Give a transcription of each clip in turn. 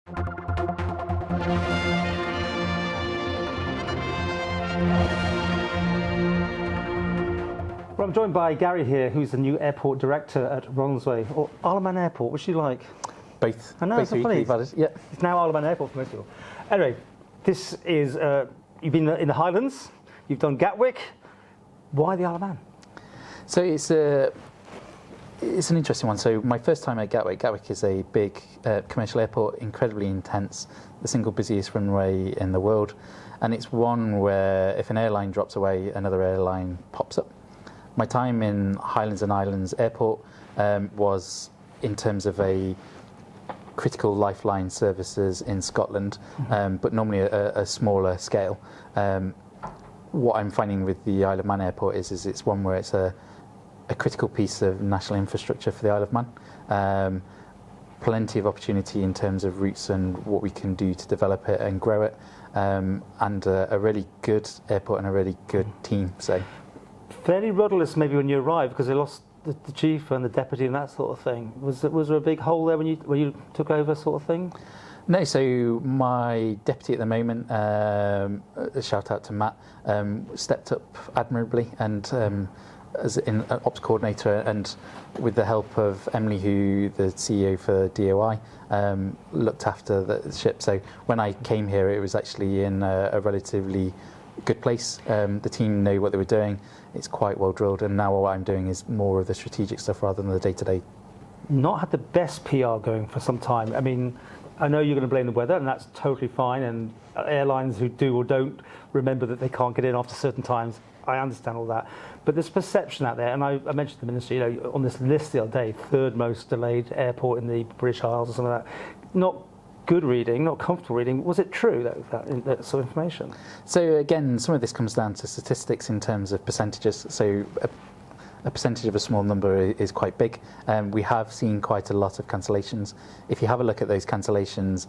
Well, I'm joined by Gary here, who's the new airport director at Ronsley, or Isle of Man Airport, which do you like? Both. I know, both it's funny. Yeah. It's now Isle of Man Airport for most people. Anyway, this is, you've been in the Highlands, you've done Gatwick. Why the Isle of Man? So it's an interesting one. So my first time at Gatwick is a big commercial airport, incredibly intense, the single busiest runway in the world. And it's one where if an airline drops away, another airline pops up. My time in Highlands and Islands Airport was in terms of a critical lifeline services in Scotland, but normally a smaller scale. What I'm finding with the Isle of Man Airport is it's one where it's a critical piece of national infrastructure for the Isle of Man. Plenty of opportunity in terms of routes and what we can do to develop it and grow it, and a really good airport and a really good team. So. Fairly rudderless maybe when you arrived because they lost the chief and the deputy and that sort of thing. Was there a big hole there when you took over, sort of thing? No, so my deputy at the moment, shout out to Matt, stepped up admirably and as an ops coordinator, and with the help of Emily, who the CEO for DOI, looked after the ship. So when I came here, it was actually in a relatively good place. The team know what they were doing. It's quite well drilled, and now what I'm doing is more of the strategic stuff rather than the day-to-day. Not had the best PR going for some time. I mean, I know you're going to blame the weather, and that's totally fine, and airlines who do or don't remember that they can't get in after certain times, I understand all that. But there's perception out there, and I mentioned to the Minister, on this list the other day, third most delayed airport in the British Isles or something like that. Not good reading, not comfortable reading. Was it true, that sort of information? So again, some of this comes down to statistics in terms of percentages. So a percentage of a small number is quite big. We have seen quite a lot of cancellations. If you have a look at those cancellations,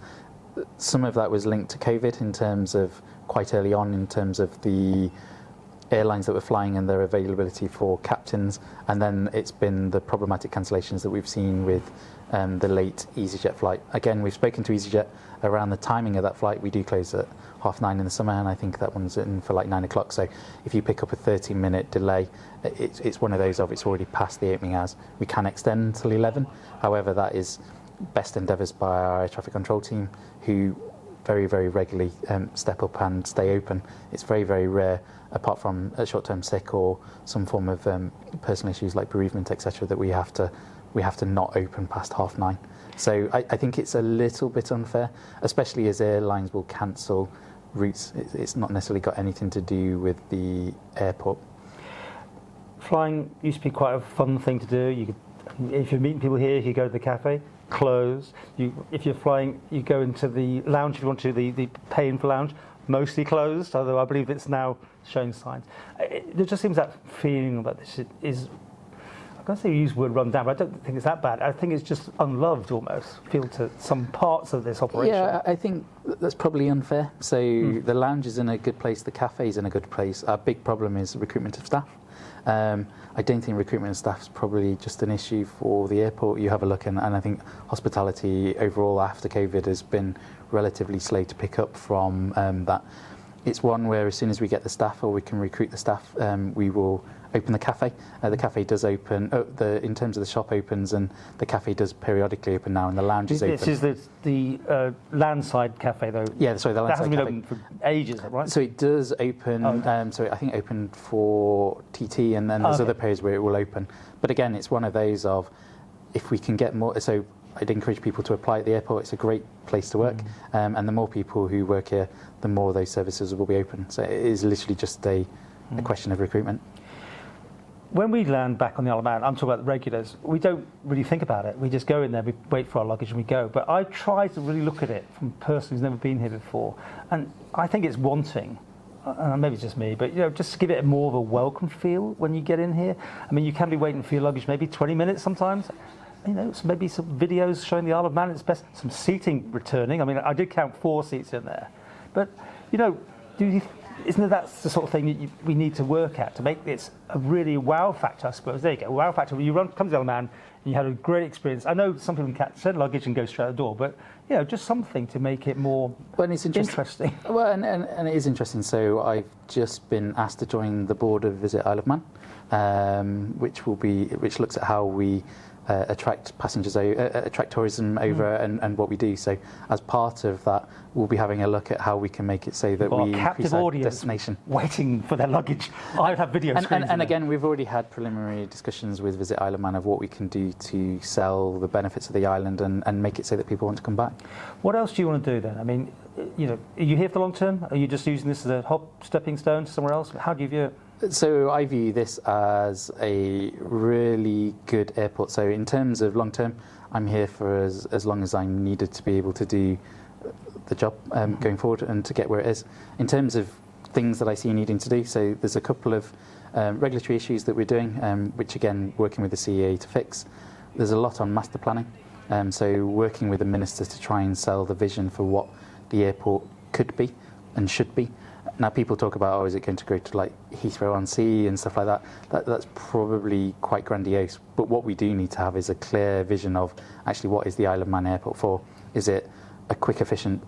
some of that was linked to COVID in terms of quite early on in terms of the airlines that were flying and their availability for captains, and then it's been the problematic cancellations that we've seen with the late EasyJet flight. Again, we've spoken to EasyJet around the timing of that flight. We do close at 9:30 in the summer, and I think that one's in for like 9 o'clock. So if you pick up a 30-minute delay, it's one of those of it's already past the opening hours. We can extend till 11. However, that is best endeavours by our air traffic control team, who very, very regularly step up and stay open. It's very, very rare, apart from a short-term sick or some form of personal issues like bereavement, etc., that we have to not open past 9:30. So I think it's a little bit unfair, especially as airlines will cancel routes. It's not necessarily got anything to do with the airport. Flying used to be quite a fun thing to do. If you're meeting people here, you go to the cafe, closed. If you're flying, you go into the lounge if you want to, the pay-in for lounge, mostly closed, although I believe it's now showing signs. There just seems that feeling that this is, I'm going to say use the word run down, but I don't think it's that bad. I think it's just unloved almost, feel to some parts of this operation. Yeah, I think that's probably unfair. So the lounge is in a good place, the cafe is in a good place. Our big problem is recruitment of staff. I don't think recruitment of staff is probably just an issue for the airport. You have a look, and I think hospitality overall after COVID has been relatively slow to pick up from that. It's one where as soon as we get the staff or we can recruit the staff, we will open the cafe. The cafe does open, in terms of the shop opens, and the cafe does periodically open now, and the lounge is open. This is the landside cafe, though. Yeah, sorry, the landside cafe. That hasn't been open for ages, right? So it does open, so I think opened for TT, and then there's other periods where it will open. But again, it's one of those of, if we can get more, so I'd encourage people to apply at the airport. It's a great place to work, and the more people who work here, the more those services will be open. So it is literally just a question of recruitment. When we land back on the Isle of Man, I'm talking about the regulars, we don't really think about it. We just go in there, we wait for our luggage and we go. But I try to really look at it from a person who's never been here before. And I think it's wanting, and maybe it's just me, but just to give it more of a welcome feel when you get in here. I mean, you can be waiting for your luggage maybe 20 minutes sometimes. So maybe some videos showing the Isle of Man at its best, some seating returning. I mean, I did count 4 seats in there. But, do you isn't it that's the sort of thing that we need to work at to make this a really wow factor, I suppose. There you go, wow factor. When you come to the Isle of Man and you had a great experience. I know some people can send luggage and go straight out the door, but just something to make it more interesting. Well, and it is interesting. So I've just been asked to join the board of Visit Isle of Man, which looks at how we attract tourism over and what we do. So as part of that, we'll be having a look at how we can make it so that we increase our destination. Waiting for their luggage. I would have video screens. And again, we've already had preliminary discussions with Visit Isle of Man of what we can do to sell the benefits of the island and make it so that people want to come back. What else do you want to do then? I mean, are you here for the long term? Are you just using this as a stepping stone to somewhere else? How do you view it? So I view this as a really good airport. So in terms of long term, I'm here for as long as I'm needed to be able to do the job going forward and to get where it is. In terms of things that I see needing to do, so there's a couple of regulatory issues that we're doing, which again, working with the CEA to fix. There's a lot on master planning. So working with the ministers to try and sell the vision for what the airport could be and should be. Now people talk about, is it going to go to like Heathrow on Sea and stuff like that? That's probably quite grandiose. But what we do need to have is a clear vision of actually what is the Isle of Man airport for? Is it a quick, efficient,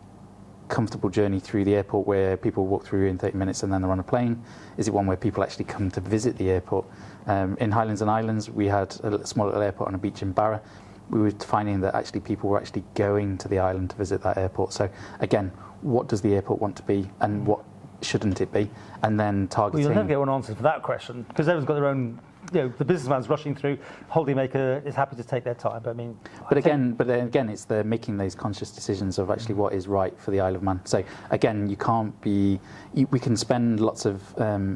comfortable journey through the airport where people walk through in 30 minutes and then they're on a plane? Is it one where people actually come to visit the airport? In Highlands and Islands, we had a small little airport on a beach in Barra. We were finding that actually people were actually going to the island to visit that airport. So again, what does the airport want to be and what shouldn't it be? And then targeting... Well, you'll never get one answer for that question because everyone's got their own... the businessman's rushing through, holidaymaker is happy to take their time. But I mean... But again, it's the making those conscious decisions of actually what is right for the Isle of Man. So again, you can't be... we can spend lots of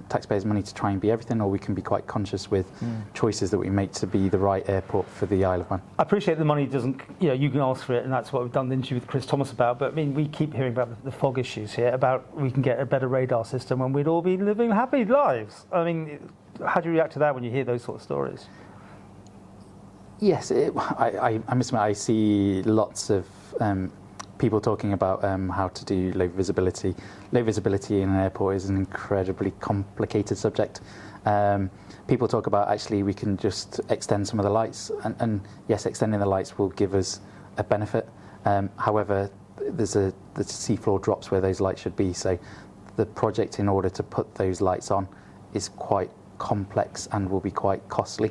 taxpayers' money to try and be everything, or we can be quite conscious with choices that we make to be the right airport for the Isle of Man. I appreciate the money doesn't... you can ask for it, and that's what we've done the interview with Chris Thomas about. But I mean, we keep hearing about the fog issues here, about we can get a better radar system and we'd all be living happy lives. I mean... How do you react to that when you hear those sort of stories? Yes, I must admit, I see lots of people talking about how to do low visibility. Low visibility in an airport is an incredibly complicated subject. People talk about actually we can just extend some of the lights, and yes, extending the lights will give us a benefit. However, the seafloor drops where those lights should be, so the project in order to put those lights on is quite complex and will be quite costly.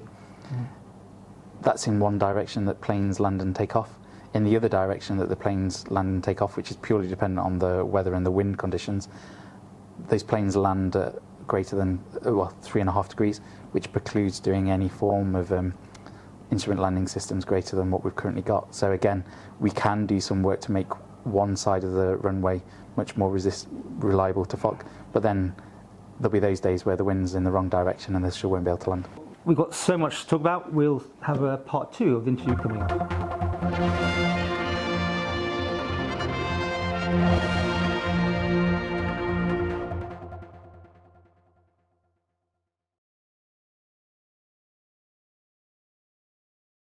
That's in one direction that planes land and take off. In the other direction that the planes land and take off, which is purely dependent on the weather and the wind conditions, those planes land at greater than 3.5 degrees, which precludes doing any form of instrument landing systems greater than what we've currently got. So again, we can do some work to make one side of the runway much more reliable to fog, but then there'll be those days where the wind's in the wrong direction and they still won't be able to land. We've got so much to talk about. We'll have a part 2 of the interview coming up.